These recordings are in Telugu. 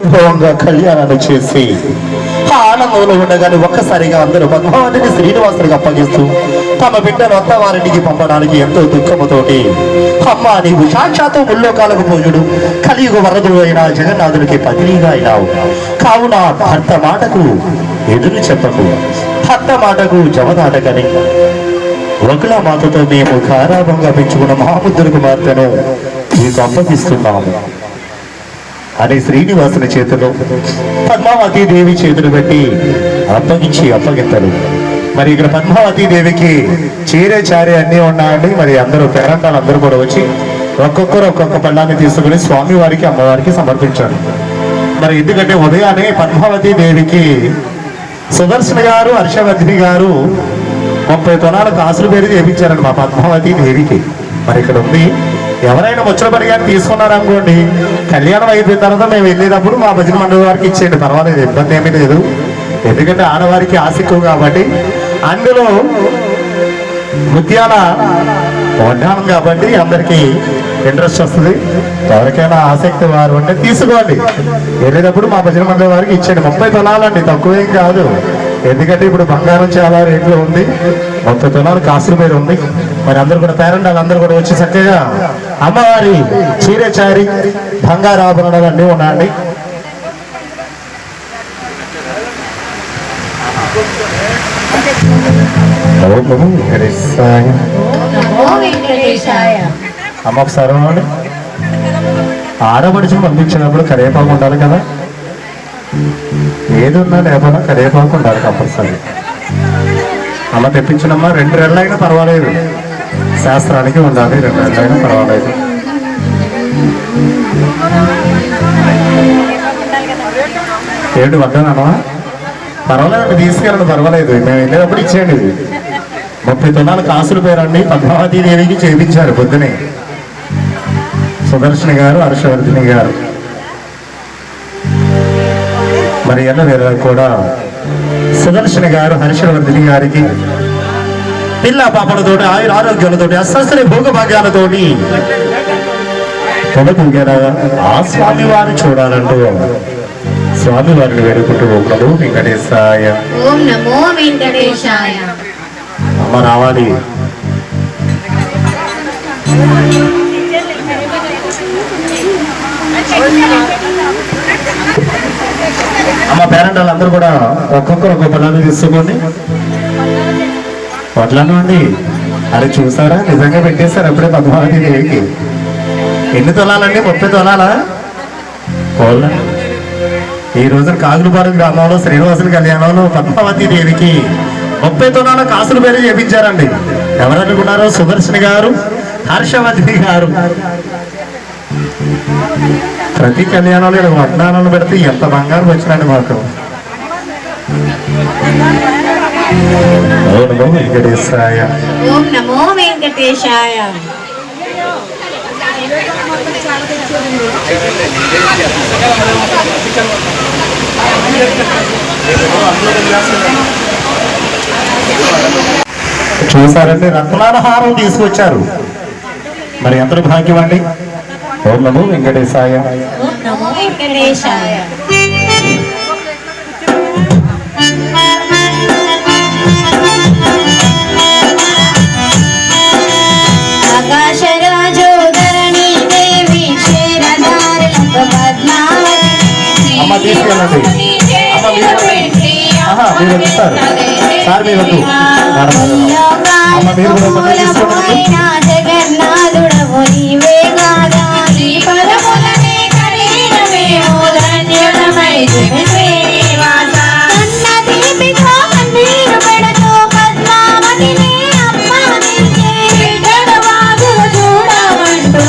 కళ్యాణాన్ని చేసి ఆనందంలో ఉండగానే ఒక్కసారిగా అందరూ పద్మావతిని శ్రీనివాసుడికి అప్పగిస్తూ తమ బిడ్డను అత్తవారింటికి పంపడానికి ఎంతో దుఃఖముతోటి అమ్మ నీవు సాక్షాత్తు ముల్లోకాలకు పూజుడు కలియుగ వరదుడు అయిన జగన్నాథుడికి పత్నిగా అయినావు కావున భర్త మాటకు ఎదురు చెప్పకు భర్త మాటకు జవదాటకని ఒకల మాతతో మేము కారాభంగా పెంచుకున్న మహాబుద్ధుడి కుమార్తెను మీకు అప్పగిస్తున్నాము అని శ్రీనివాసుని చేతిలో పద్మావతి దేవి చేతులు పెట్టి అప్పగింతరు. మరి ఇక్కడ పద్మావతి దేవికి చీరే చారే అన్నీ ఉన్నాయండి. మరి అందరూ పేరంటాలు అందరూ కూడా వచ్చి ఒక్కొక్కరు ఒక్కొక్క పళ్ళాన్ని తీసుకుని స్వామి వారికి అమ్మవారికి సమర్పించారు. మరి ఎందుకంటే ఉదయాన్నే పద్మావతి దేవికి సుదర్శన గారు హర్షవర్ధిని గారు 30 తులాల కాసులు పేరు చేయించారండి మా పద్మావతి దేవికి. మరి ఇక్కడ ఉంది ఎవరైనా వచ్చిన పరిగాన్ని తీసుకున్నారనుకోండి కళ్యాణం అయిపోయిన తర్వాత మేము వెళ్ళేటప్పుడు మా భజన మండలి వారికి ఇచ్చేయండి, పర్వాలేదు, ఇబ్బంది ఏమీ లేదు. ఎందుకంటే ఆడవారికి ఆశ ఎక్కువ కాబట్టి అందులో ముత్యాల వడ్డానం కాబట్టి అందరికీ ఇంట్రెస్ట్ వస్తుంది. ఎవరికైనా ఆసక్తి వారు ఉంటే తీసుకోండి, వెళ్ళేటప్పుడు మా భజన మండలి వారికి ఇచ్చేయండి. 30 తులాలండి, తక్కువేం కాదు. ఎందుకంటే ఇప్పుడు బంగారం చాలా రేట్లో ఉంది, 30 తులాలు కాసుల పేరు ఉంది. మరి అందరూ కూడా పేరెంట్ అందరూ కూడా వచ్చి చక్కగా అమ్మవారి చీరే చారి బంగారు ఆభరణాలు అన్నీ ఉన్నాయండి. అమ్మ ఒకసారి ఆడపడిచి పంపించినప్పుడు కరివేపాకు ఉండాలి కదా, ఏది ఉన్నా లేకపోయినా కరివేపాకు ఉండాలి కంపల్సరీ. అమ్మ తెప్పించినమ్మా 2 నెలలైనా పర్వాలేదు, శాస్త్రానికి ఉండాలి, 2 నెలలైనా పర్వాలేదు. ఏంటి వద్దనమ్మా, పర్వాలేదు తీసుకెళ్ళండి, పర్వాలేదు, మేము వెళ్ళేటప్పుడు ఇచ్చేయండి. ఇది 30 తులాల కాసుల పేరండి పద్మావతి దేవికి చేయించారు పొద్దునే సుదర్శన గారు హర్షవర్ధిని గారు. మరి ఎలా కూడా సుదర్శన గారు హర్షవర్ధిని గారికి పిల్ల పాపలతోటి ఆయుర ఆరోగ్యాలతోటి అస్సలు భోగభాగ్యాలతోటి ఆ స్వామి వారిని చూడాలంటూ స్వామి వారిని వేడుకుంటూ ఓం నమో వెంకటేశాయ, ఓం నమో వెంకటేశాయ. అమ్మ రావాలి. అమ్మ పేరెంట్ వాళ్ళందరూ కూడా ఒక్కొక్కరు ఒక్కొక్క పిల్లలు తీసుకోండి. వడ్లను అండి, అది చూసారా నిజంగా పెట్టేశారు అప్పుడే పద్మావతి దేవికి. ఎన్ని తులాలండి? 30 తులాలా? ఈ రోజున కాగులపాడు గ్రామంలో శ్రీనివాసుల కళ్యాణంలో పద్మావతి దేవికి 30 తులాల కాసులు పేరు చేపించారండి. ఎవరనుకున్నారో సుదర్శన గారు హర్షవర్ధిని గారు. ప్రతి కళ్యాణంలో ఇలా వడ్డానాలు పెడితే ఎంత బంగారం వచ్చినండి మాకు. ఓం నమో వెంకటేశాయ, ఓం నమో వెంకటేశాయ. చూసారండి, రత్నాల హారం తీసుకొచ్చారు. మరి ఎంత భాగ్యం అండి. ఓం నమో వెంకటేశాయ, ఓం నమో వెంకటేశాయ. అమ్మ తీసుకెళ్ళండి. మీరు వస్తారు సార్, మీరు వద్దు. అమ్మ మీరు కూడా తీసుకోండి. జగన్నాథుడవు నీవే కాదా, నీ పదములనే కలిగినవే ధన్యుడమై శ్రీనివాస. కన్న దీపితో కన్నీరు పెడుతూ పద్మావతిని అమ్మాదించే బిడ్డడవాదులు చూడమంటూ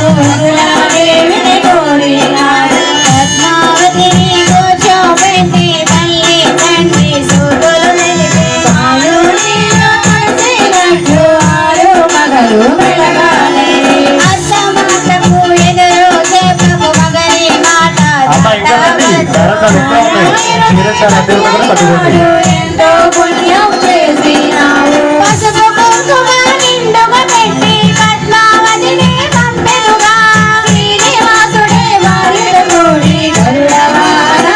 దేవిని కోరినాడు. పద్మావతిని కూర్చోబెట్టి తల్లి తండ్రి సూతులు తెలిపే పాలు నీళ్ళు కలిసినట్లు ఆరు మగలు మెలగాలి. అత్తమాటకు ఎదురు చెప్పకు మగని మాట ఎంతో పుణ్యం చేసినావు. పసుపు కుంకుమ నిండుగా పెట్టి పద్మావతిని పంపెనుగా శ్రీనివాసుడే వారితో కూడి గరుడవాహన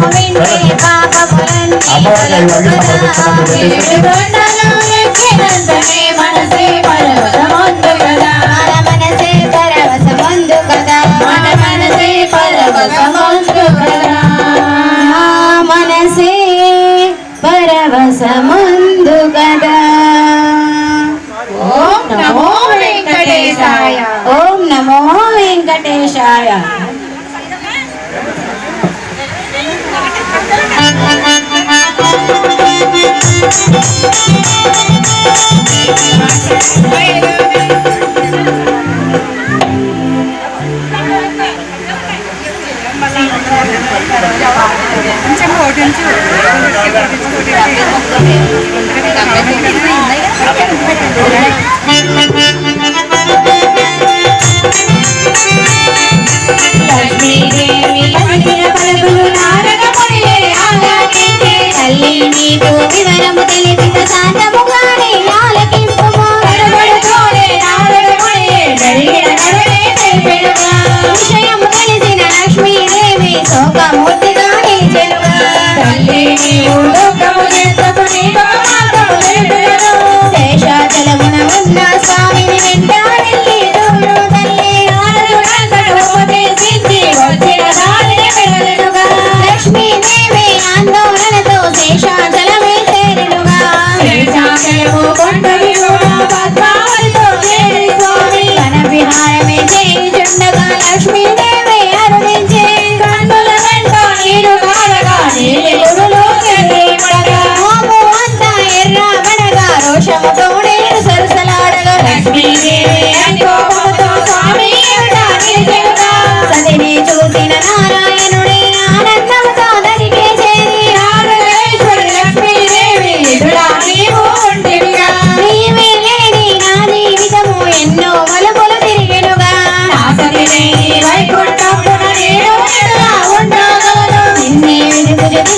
వింటే పాపములన్నీ అమ్మవారికి ఐదు వారికి సమర్పిస్తున్నాను. కొండలు ఎక్కినంతనే మనసే పరవశమందు కదా మన మనసే పరవశమందు కదా మన మనసే పరవశమందు కదా మనసే పరవశమందు కదా. ఓం నమో వెంకటేశాయ. ఓం నమో వెంకటేశాయ. లక్ష్మీదేవి పలికిన పలుకులు నారద మునియే ఆలకించే తల్లి నీకు వివరము తెలిపిన శాంతముగానే ఆలకింపుము గడబడతోనే నారద మునియే జరిగిన కథనే తెలిపెనుగా విషయము తెలిసిన లక్ష్మీదేవి శోకమూర్తిగా నిలిచెనుగా తల్లి నీవు దుఃఖము చెందకు నీకు మార్గము తెలిపెను శేషాచలమున ఉన్న స్వామిని వెంట వెళ్ళి దూరు తల్లి నారదుడంతట ఉపదేశించి వచ్చిన దారిని విడలెనుగా లక్ష్మీదేవి ఆందోళనతో శేషాచలమే చేరెనుగా శేషాచలము కొండవి కూడా పద్మావతితో చేరి స్వామి తన విహారమే చేయుచుండగా లక్ష్మీదేవి అరుణించే కన్నుల వెంట నీరు కారగా నీలి గుడులు చెల్లిపడగా మోము అంతా ఎర్రబడగా రోషముతో నేను సరసలాడగా లక్ష్మీదేవి కోపముతో స్వామి ఎదుట నిలిచెనుగా సతిని చూసిన నారాయణుడే ఆనందంతో దరికి చేరి నారాయణేశ్వరి లక్ష్మీదేవి ఎదురా నీవు ఉంటివిగా నీవే లేని నా జీవితము ఎన్నో మలుపులు తిరిగెనుగా నా సతినే వైకుంఠమున నేను ఎదురా ఉండగలను నిన్నే వెతుకు